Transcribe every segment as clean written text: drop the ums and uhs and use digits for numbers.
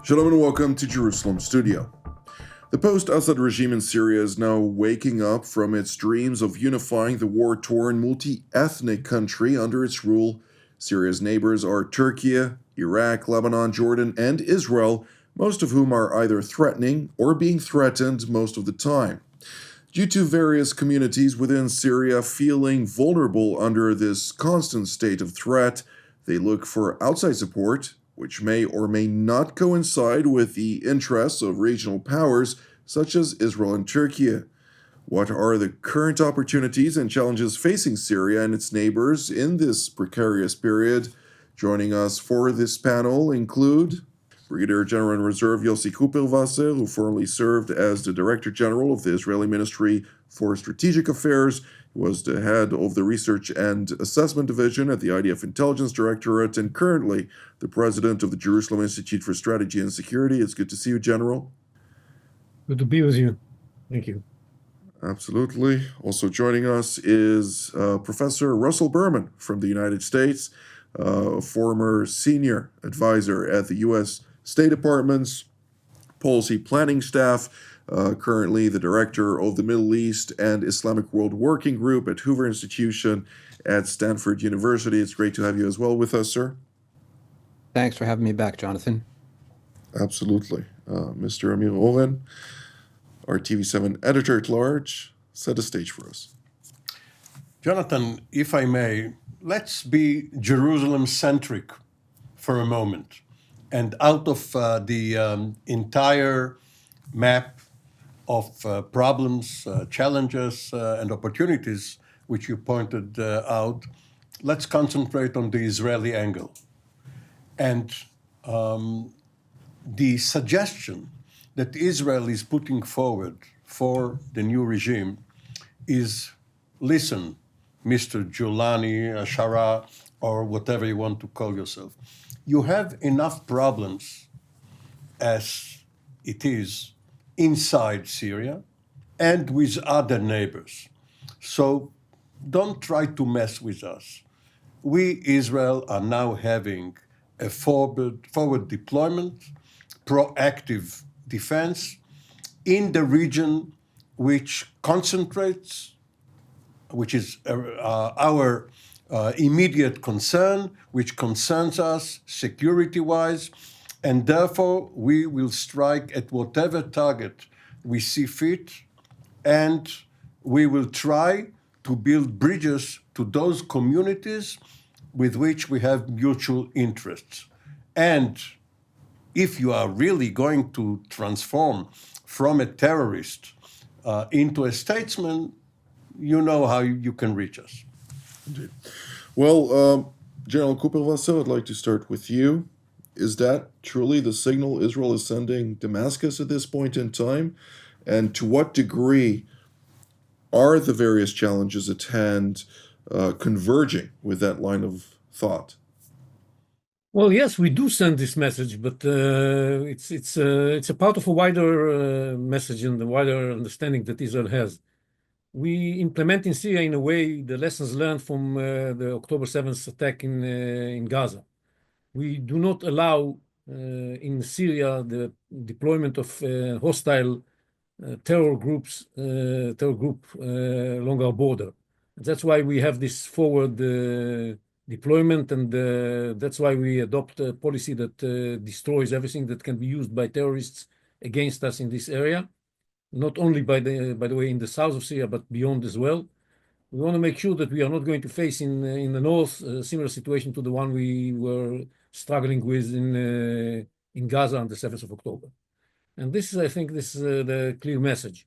Shalom and welcome to Jerusalem Studio. The post-Assad regime in Syria is now waking up from its dreams of unifying the war-torn multi-ethnic country under its rule. Syria's neighbors are Turkey, Iraq, Lebanon, Jordan, and Israel, most of whom are either threatening or being threatened most of the time. Due to various communities within Syria feeling vulnerable under this constant state of threat, they look for outside support, which may or may not coincide with the interests of regional powers such as Israel and Turkey. What are the current opportunities and challenges facing Syria and its neighbors in this precarious period? Joining us for this panel include Brigadier General in Reserve Yossi Kuperwasser, who formerly served as the Director General of the Israeli Ministry for Strategic Affairs. He was the head of the Research and Assessment Division at the IDF Intelligence Directorate and currently the President of the Jerusalem Institute for Strategy and Security. It's good to see you, General. Good to be with you. Thank you. Absolutely. Also joining us is Professor Russell Berman from the United States, a former senior advisor at the U.S. State Department's policy planning staff, currently the director of the Middle East and Islamic World Working Group at Hoover Institution at Stanford University. It's great to have you as well with us, sir. Thanks for having me back, Jonathan. Absolutely. Mr. Amir Oren, our TV7 editor-at-large, set the stage for us. Jonathan, if I may, let's be Jerusalem-centric for a moment. And out of the entire map of problems, challenges, and opportunities which you pointed out, let's concentrate on the Israeli angle. And the suggestion that Israel is putting forward for the new regime is, listen, Mr. Julani, Ashara, or whatever you want to call yourself, you have enough problems as it is inside Syria and with other neighbors. So don't try to mess with us. We, Israel, are now having a forward deployment, proactive defense in the region which concentrates, which is our immediate concern, which concerns us security-wise, and therefore we will strike at whatever target we see fit, and we will try to build bridges to those communities with which we have mutual interests. And if you are really going to transform from a terrorist into a statesman, you know how you can reach us. Indeed. Well, General Kuperwasser, I'd like to start with you. Is that truly the signal Israel is sending Damascus at this point in time? And to what degree are the various challenges at hand converging with that line of thought? Well, yes, we do send this message, but it's a part of a wider message and the wider understanding that Israel has. We implement in Syria, in a way, the lessons learned from the October 7th attack in Gaza. We do not allow in Syria the deployment of hostile terror group along our border. And that's why we have this forward deployment, and that's why we adopt a policy that destroys everything that can be used by terrorists against us in this area. Not only, by the way, in the south of Syria, but beyond as well. We want to make sure that we are not going to face in the north a similar situation to the one we were struggling with in Gaza on the 7th of October. And this is, I think, the clear message.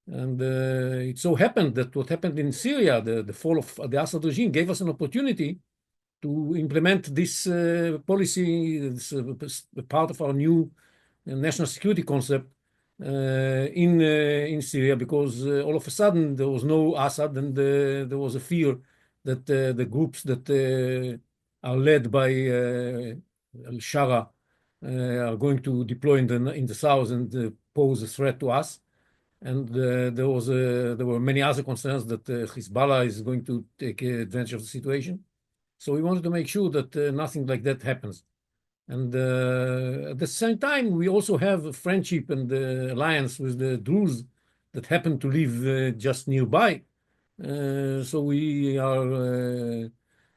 And it so happened that what happened in Syria, the fall of the Assad regime, gave us an opportunity to implement this policy, this part of our new national security concept, in Syria, because all of a sudden there was no Assad, and there was a fear that the groups that are led by al-Shara are going to deploy in the south and pose a threat to us. And there were many other concerns that Hezbollah is going to take advantage of the situation. So we wanted to make sure that nothing like that happens. And at the same time, we also have a friendship and alliance with the Druze that happen to live just nearby. So we are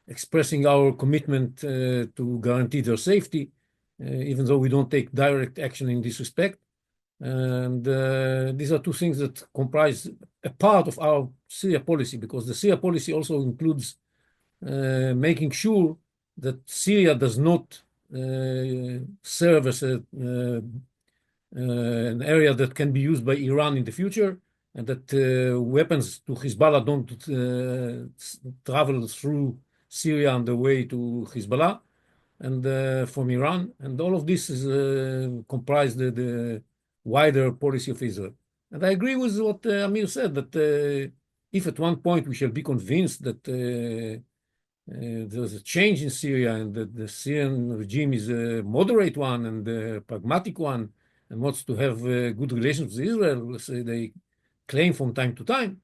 expressing our commitment to guarantee their safety, even though we don't take direct action in this respect. And these are two things that comprise a part of our Syria policy, because the Syria policy also includes making sure that Syria does not serve as an area that can be used by Iran in the future, and that weapons to Hezbollah don't travel through Syria on the way to Hezbollah and from Iran. And all of this is comprised the wider policy of Israel. And I agree with what Amir said, that if at one point we shall be convinced that there's a change in Syria and that the Syrian regime is a moderate one and a pragmatic one and wants to have good relations with Israel, as they claim from time to time,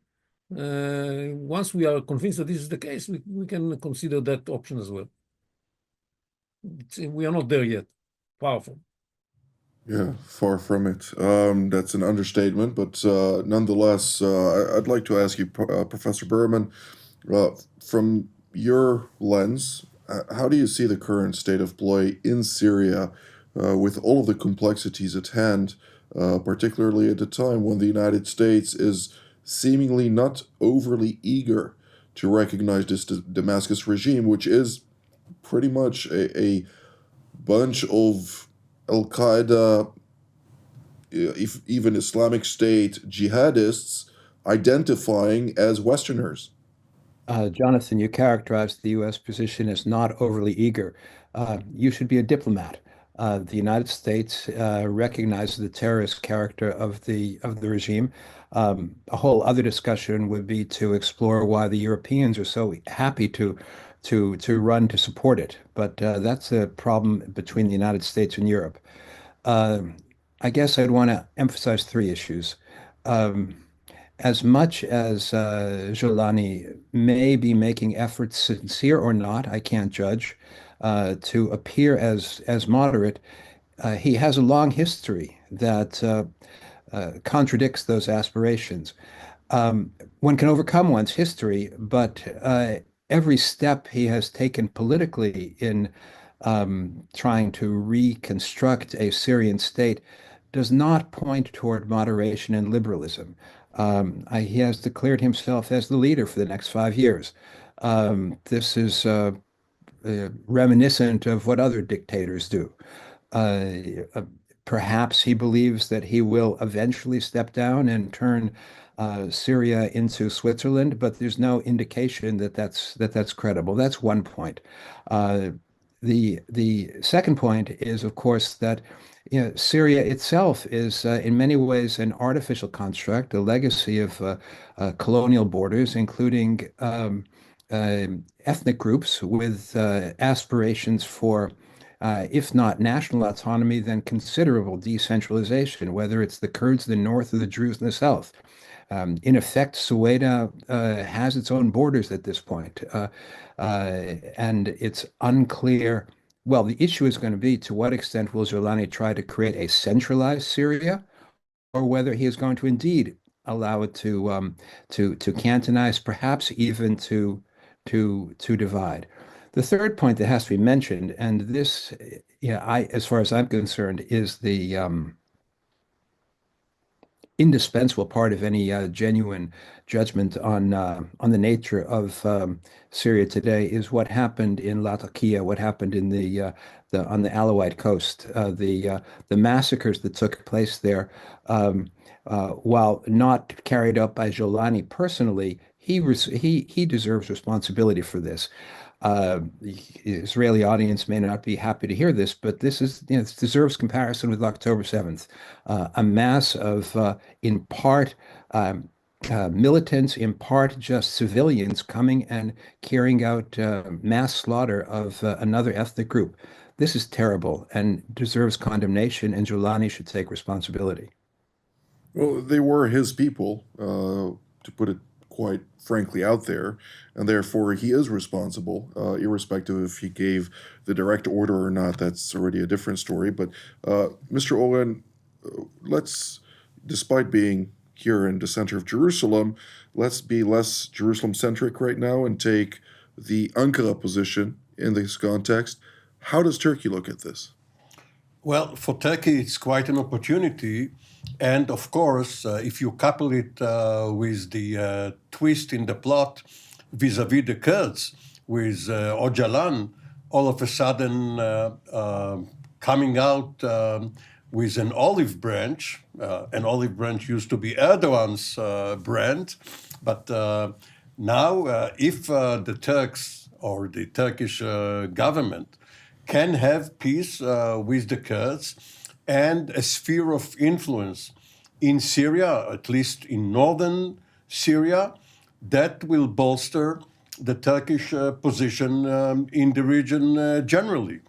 once we are convinced that this is the case, we can consider that option as well. We are not there yet. Powerful. Yeah, far from it. That's an understatement, but nonetheless, I'd like to ask you, Professor Berman, from your lens, how do you see the current state of play in Syria with all of the complexities at hand, particularly at a time when the United States is seemingly not overly eager to recognize this Damascus regime, which is pretty much a bunch of Al-Qaeda, even Islamic State jihadists identifying as Westerners? Jonathan, you characterized the U.S. position as not overly eager. You should be a diplomat. The United States recognizes the terrorist character of the regime. A whole other discussion would be to explore why the Europeans are so happy to run to support it. But that's a problem between the United States and Europe. I guess I'd want to emphasize three issues. As much as Jolani may be making efforts, sincere or not, I can't judge, to appear as moderate, he has a long history that contradicts those aspirations. One can overcome one's history, but every step he has taken politically in trying to reconstruct a Syrian state does not point toward moderation and liberalism. He has declared himself as the leader for the next 5 years. This is reminiscent of what other dictators do. Perhaps he believes that he will eventually step down and turn Syria into Switzerland, but there's no indication that that's credible. That's one point. The second point is, of course, that Syria itself is in many ways an artificial construct, a legacy of colonial borders, including ethnic groups with aspirations for, if not national autonomy, then considerable decentralization, whether it's the Kurds in the north or the Druze in the south. In effect, Sueda has its own borders at this point, and it's unclear. Well, the issue is going to be to what extent will Jolani try to create a centralized Syria, or whether he is going to indeed allow it to cantonize, perhaps even to divide. The third point that has to be mentioned, and this, as far as I'm concerned, is the indispensable part of any genuine judgment on the nature of Syria today is what happened in Latakia, what happened in on the Alawite coast, the massacres that took place there. While not carried out by Jolani personally, he deserves responsibility for this. The Israeli audience may not be happy to hear this, but this deserves comparison with October 7th, a mass of, in part, militants, in part just civilians coming and carrying out mass slaughter of another ethnic group. This is terrible and deserves condemnation, and Jolani should take responsibility. Well, they were his people, to put it quite frankly out there, and therefore he is responsible, irrespective if he gave the direct order or not. That's already a different story. But Mr. Oren, let's, despite being here in the center of Jerusalem, let's be less Jerusalem-centric right now and take the Ankara position in this context. How does Turkey look at this? Well, for Turkey, it's quite an opportunity. And of course, if you couple it with the twist in the plot vis-à-vis the Kurds, with Öcalan all of a sudden coming out with an olive branch. An olive branch used to be Erdogan's brand. But now, if the Turks or the Turkish government can have peace with the Kurds and a sphere of influence in Syria, at least in northern Syria, that will bolster the Turkish position in the region generally.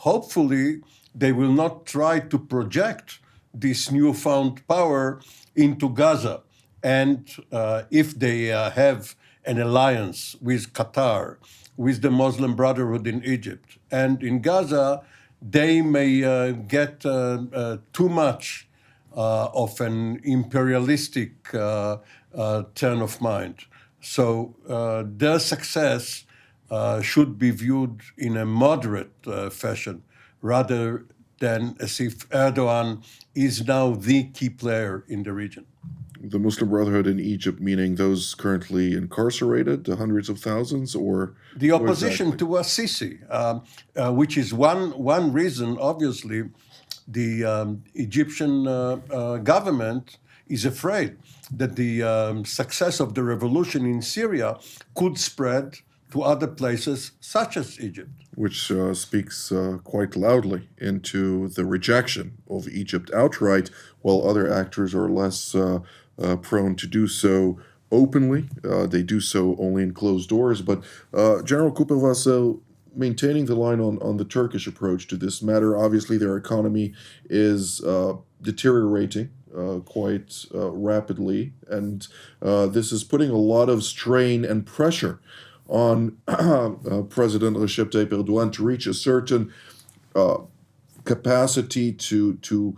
Hopefully, they will not try to project this newfound power into Gaza. And if they have an alliance with Qatar, with the Muslim Brotherhood in Egypt, and in Gaza, they may get too much of an imperialistic turn of mind. So their success should be viewed in a moderate fashion, rather than as if Erdogan is now the key player in the region. The Muslim Brotherhood in Egypt, meaning those currently incarcerated, the hundreds of thousands, or the opposition to Sisi, which is one reason. Obviously, the Egyptian government is afraid that the success of the revolution in Syria could spread to other places, such as Egypt. Which speaks quite loudly into the rejection of Egypt outright, while other actors are less prone to do so openly. They do so only in closed doors. But General Kuperwasser, maintaining the line on the Turkish approach to this matter, obviously their economy is deteriorating quite rapidly, and this is putting a lot of strain and pressure on President Recep Tayyip Erdogan to reach a certain capacity to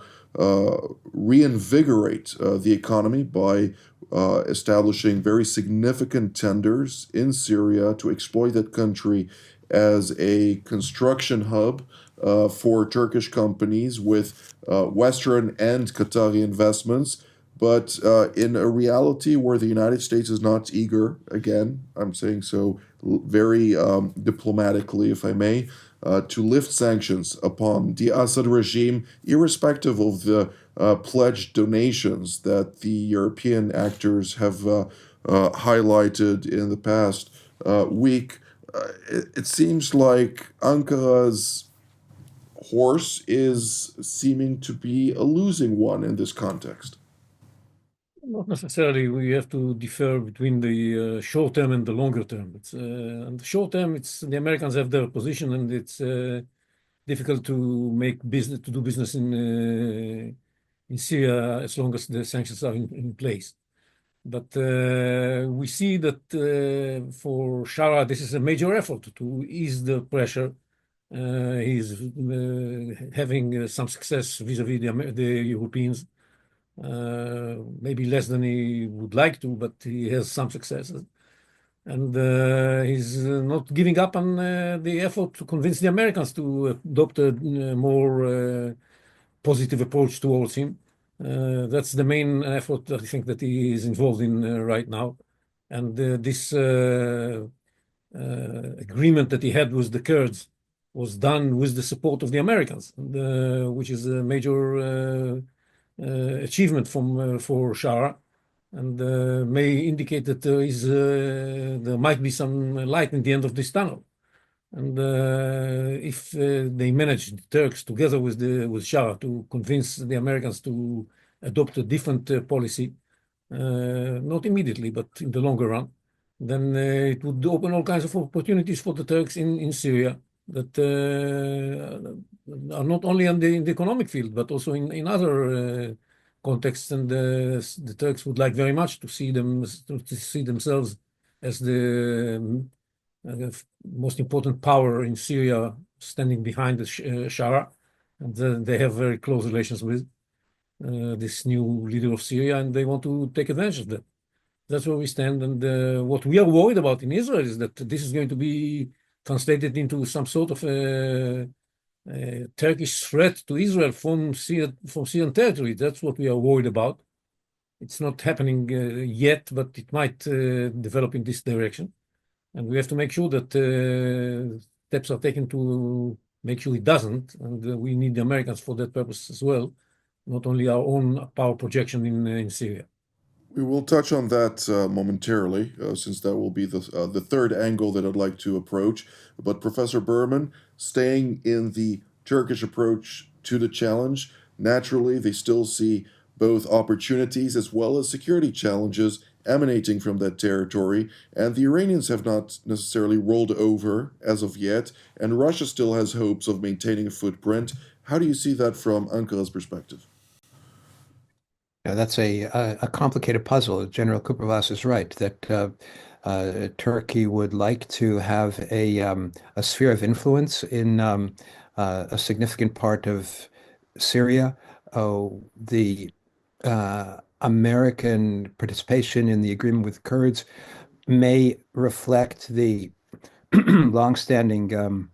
reinvigorate the economy by establishing very significant tenders in Syria to exploit that country as a construction hub for Turkish companies with Western and Qatari investments. But in a reality where the United States is not eager, again, I'm saying so very diplomatically, if I may, to lift sanctions upon the Assad regime, irrespective of the pledged donations that the European actors have highlighted in the past week, it seems like Ankara's horse is seeming to be a losing one in this context. Not necessarily. We have to differ between the short term and the longer term. It's in the short term, it's the Americans have their position, and it's difficult to do business in Syria as long as the sanctions are in place. But we see that for Shara, this is a major effort to ease the pressure. He's having some success vis-a-vis the Europeans. Maybe less than he would like to, but he has some successes. And he's not giving up on the effort to convince the Americans to adopt a more positive approach towards him. That's the main effort I think that he is involved in right now. And this agreement that he had with the Kurds was done with the support of the Americans, which is a major achievement for Shara, and may indicate that there might be some light in the end of this tunnel. And if they manage, the Turks together with Shara, to convince the Americans to adopt a different policy, not immediately, but in the longer run, then it would open all kinds of opportunities for the Turks in Syria that are not only in the economic field, but also in other context, and the Turks would like very much to see themselves as the most important power in Syria, standing behind the Shara, and they have very close relations with this new leader of Syria, and they want to take advantage of that. That's where we stand, and what we are worried about in Israel is that this is going to be translated into some sort of a Turkish threat to Israel from Syrian territory. That's what we are worried about. It's not happening yet, but it might develop in this direction. And we have to make sure that steps are taken to make sure it doesn't. And we need the Americans for that purpose as well, not only our own power projection in Syria. We will touch on that momentarily, since that will be the third angle that I'd like to approach. But Professor Berman, staying in the Turkish approach to the challenge, naturally they still see both opportunities as well as security challenges emanating from that territory, and the Iranians have not necessarily rolled over as of yet, and Russia still has hopes of maintaining a footprint. How do you see that from Ankara's perspective? Yeah, that's a complicated puzzle. General Kuperwasser is right that Turkey would like to have a sphere of influence in a significant part of Syria. The American participation in the agreement with Kurds may reflect the longstanding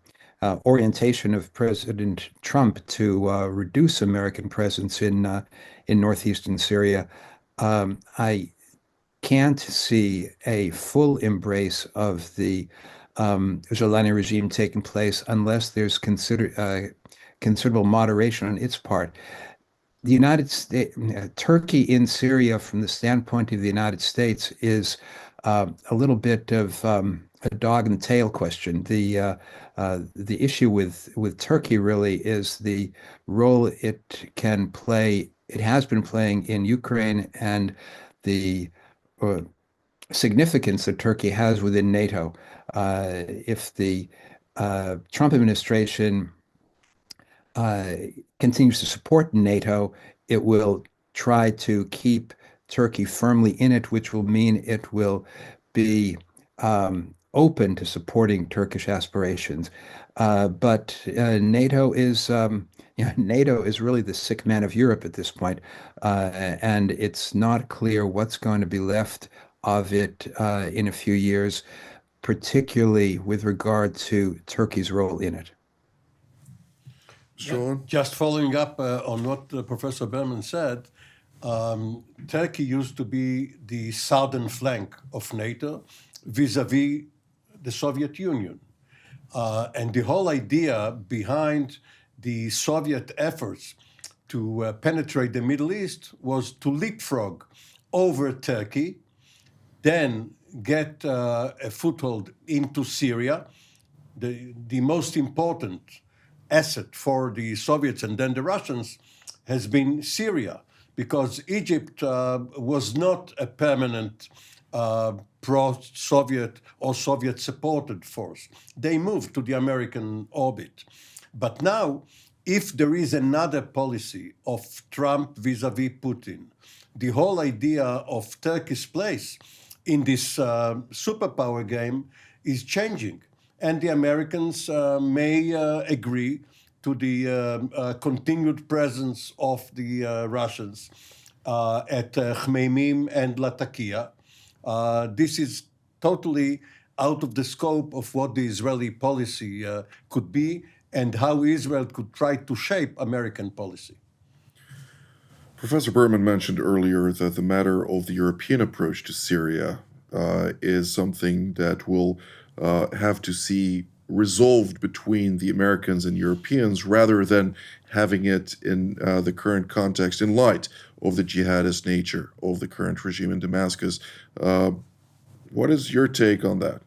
orientation of President Trump to reduce American presence in northeastern Syria. I can't see a full embrace of the Jolani regime taking place unless there's considerable moderation on its part. The United States, Turkey in Syria, from the standpoint of the United States, is a little bit of a dog and tail question. The issue with Turkey really is the role it can play. It has been playing in Ukraine, and the significance that Turkey has within NATO. If the Trump administration continues to support NATO, it will try to keep Turkey firmly in it, which will mean it will be open to supporting Turkish aspirations. But NATO is NATO is really the sick man of Europe at this point, and it's not clear what's going to be left of it in a few years, particularly with regard to Turkey's role in it. Sean? Just following up on what Professor Berman said, Turkey used to be the southern flank of NATO vis-a-vis the Soviet Union. And the whole idea behind the Soviet efforts to penetrate the Middle East was to leapfrog over Turkey, then get a foothold into Syria, the most important asset for the Soviets and then the Russians has been Syria, because Egypt was not a permanent pro-Soviet or Soviet-supported force. They moved to the American orbit. But now, if there is another policy of Trump vis-a-vis Putin, the whole idea of Turkey's place in this superpower game is changing. And the Americans may agree to the continued presence of the Russians at Khmeimim and Latakia. This is totally out of the scope of what the Israeli policy could be and how Israel could try to shape American policy. Professor Berman mentioned earlier that the matter of the European approach to Syria is something that will have to see resolved between the Americans and Europeans rather than having it in the current context in light of the jihadist nature of the current regime in Damascus. What is your take on that?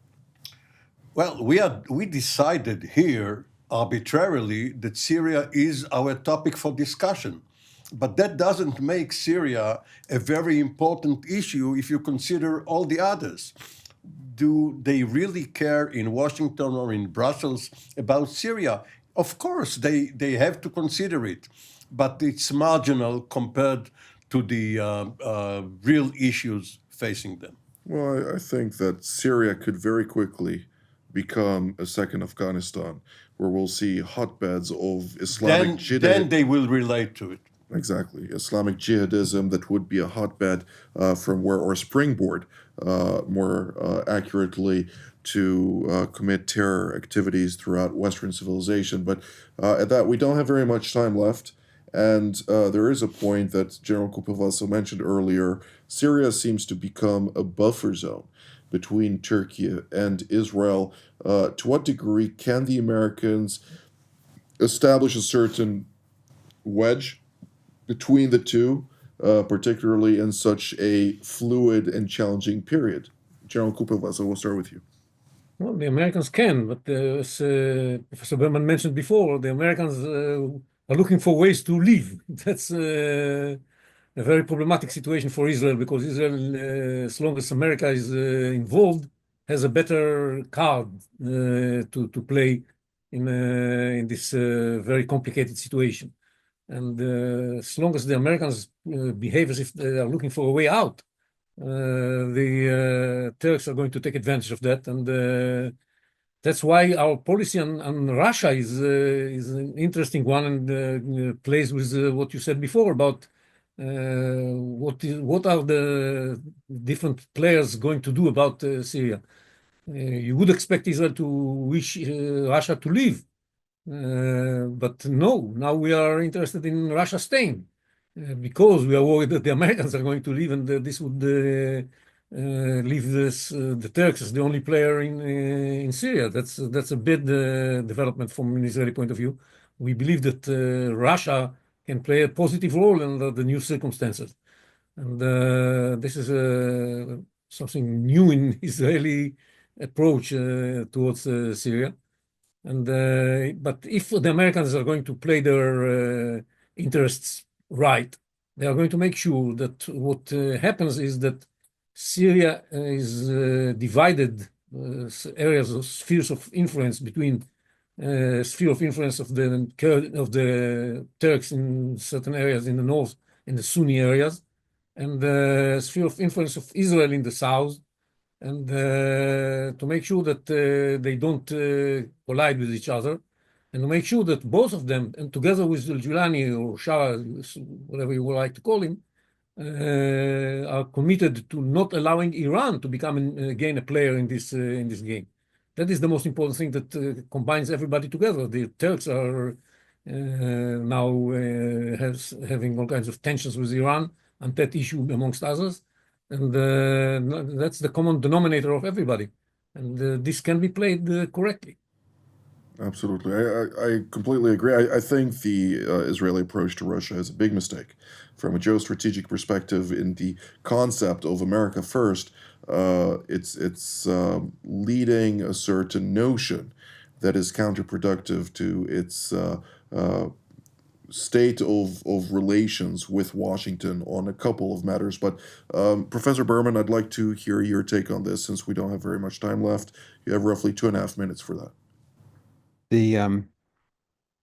Well, we decided here arbitrarily that Syria is our topic for discussion. But that doesn't make Syria a very important issue if you consider all the others. Do they really care in Washington or in Brussels about Syria? Of course, they have to consider it, but it's marginal compared to the real issues facing them. Well, I think that Syria could very quickly become a second Afghanistan, where we'll see hotbeds of Islamic jihadism. Then they will relate to it. Exactly. Islamic jihadism that would be a hotbed from where, or springboard, more accurately, to commit terror activities throughout Western civilization. But at that, we don't have very much time left. And there is a point that General Kuperwasser mentioned earlier. Syria seems to become a buffer zone between Turkey and Israel. To what degree can the Americans establish a certain wedge between the two, particularly in such a fluid and challenging period? General Kuperwasser, we'll start with you. Well, the Americans can, but as Professor Berman mentioned before, the Americans are looking for ways to leave. That's a very problematic situation for Israel, because Israel, as long as America is involved, has a better card to play in this very complicated situation. And as long as the Americans behave as if they are looking for a way out, the Turks are going to take advantage of that. And that's why our policy on Russia is an interesting one, and plays with what you said before about what are the different players going to do about Syria. You would expect Israel to wish Russia to leave, but no. Now we are interested in Russia staying, because we are worried that the Americans are going to leave, and this would leave the Turks as the only player in Syria. That's a bad development from an Israeli point of view. We believe that Russia can play a positive role under the new circumstances, and this is something new in Israeli approach towards Syria. And but if the Americans are going to play their interests right, they are going to make sure that what happens is that Syria is divided areas of spheres of influence between sphere of influence of the Turks in certain areas in the north, in the Sunni areas, and the sphere of influence of Israel in the south, and to make sure that they don't collide with each other, and to make sure that both of them, and together with Giuliani or Shah, whatever you would like to call him, are committed to not allowing Iran to become again a player in this game. That is the most important thing that combines everybody together. The Turks are now having all kinds of tensions with Iran on that issue, amongst others. And that's the common denominator of everybody. And this can be played correctly. Absolutely. I completely agree. I think the Israeli approach to Russia is a big mistake. From a geostrategic perspective, in the concept of America first, it's leading a certain notion that is counterproductive to its state of relations with Washington on a couple of matters. But Professor Berman, I'd like to hear your take on this, since we don't have very much time left. You have roughly 2.5 minutes for that. The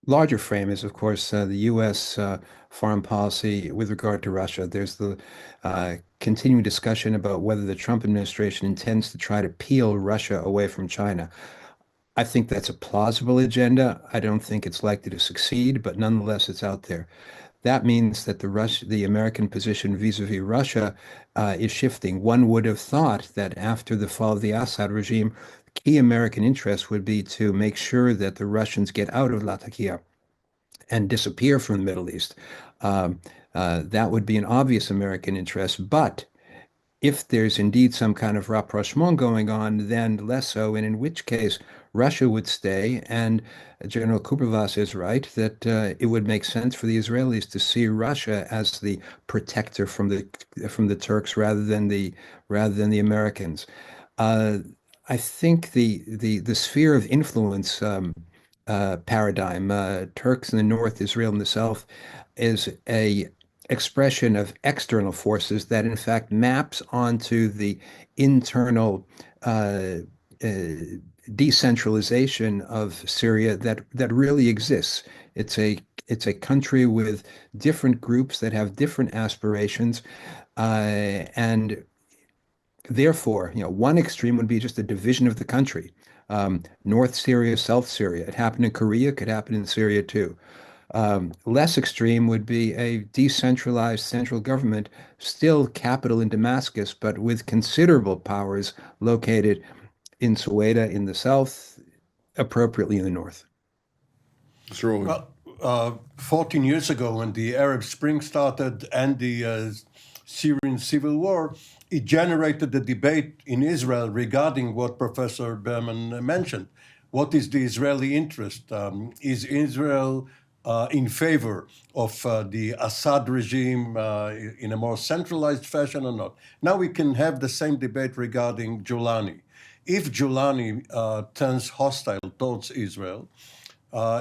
larger frame is, of course, the U.S. Foreign policy with regard to Russia. There's the continuing discussion about whether the Trump administration intends to try to peel Russia away from China. I think that's a plausible agenda. I don't think it's likely to succeed, but nonetheless, it's out there. That means that the American position vis-a-vis Russia is shifting. One would have thought that after the fall of the Assad regime, key American interest would be to make sure that the Russians get out of Latakia and disappear from the Middle East. That would be an obvious American interest. But if there's indeed some kind of rapprochement going on, then less so, and in which case Russia would stay. And General Kuperwasser is right that it would make sense for the Israelis to see Russia as the protector from the Turks rather than the Americans. I think the sphere of influence paradigm, Turks in the north, Israel in the south, is a expression of external forces that in fact maps onto the internal decentralization of Syria that really exists. It's It's a country with different groups that have different aspirations, and therefore, one extreme would be just a division of the country. North Syria, South Syria. It happened in Korea, could happen in Syria too. Less extreme would be a decentralized central government, still capital in Damascus, but with considerable powers located in Sueda in the south, appropriately in the north. Sure. Well, 14 years ago, when the Arab Spring started and the Syrian civil war, it generated a debate in Israel regarding what Professor Berman mentioned. What is the Israeli interest? Is Israel in favor of the Assad regime in a more centralized fashion or not? Now we can have the same debate regarding Giuliani. If Giuliani turns hostile towards Israel,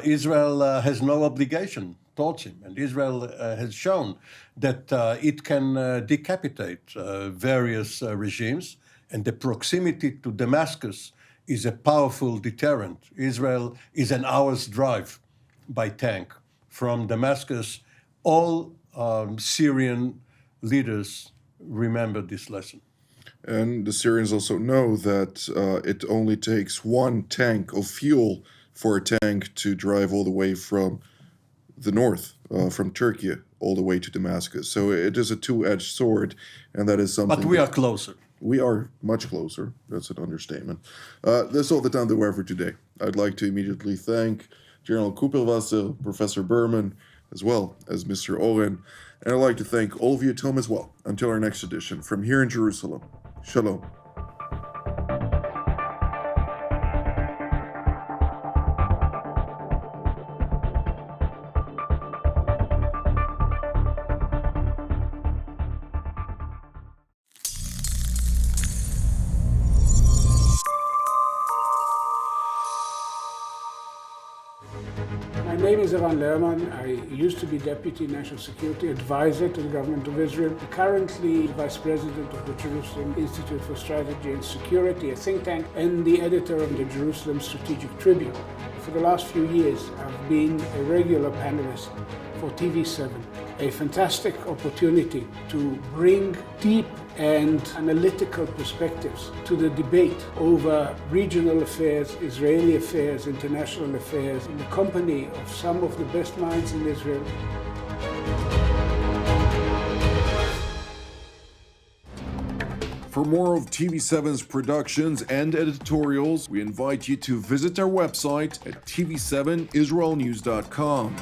Israel has no obligation towards him. And Israel has shown that it can decapitate various regimes, and the proximity to Damascus is a powerful deterrent. Israel is an hour's drive by tank from Damascus. All Syrian leaders remember this lesson. And the Syrians also know that it only takes one tank of fuel for a tank to drive all the way from the north, from Turkey, all the way to Damascus. So it is a two-edged sword, and that is something... But we are closer. We are much closer. That's an understatement. That's all the time that we have for today. I'd like to immediately thank General Kuperwasser, Professor Berman, as well as Mr. Oren. And I'd like to thank all of you at home as well. Until our next edition, from here in Jerusalem. Shalom. My name is Oren. I used to be Deputy National Security Advisor to the Government of Israel, currently Vice President of the Jerusalem Institute for Strategy and Security, a think tank, and the editor of the Jerusalem Strategic Tribune. For the last few years, I've been a regular panelist for TV7, a fantastic opportunity to bring deep and analytical perspectives to the debate over regional affairs, Israeli affairs, international affairs, in the company of some of the best minds in Israel. For more of TV7's productions and editorials, we invite you to visit our website at tv7israelnews.com.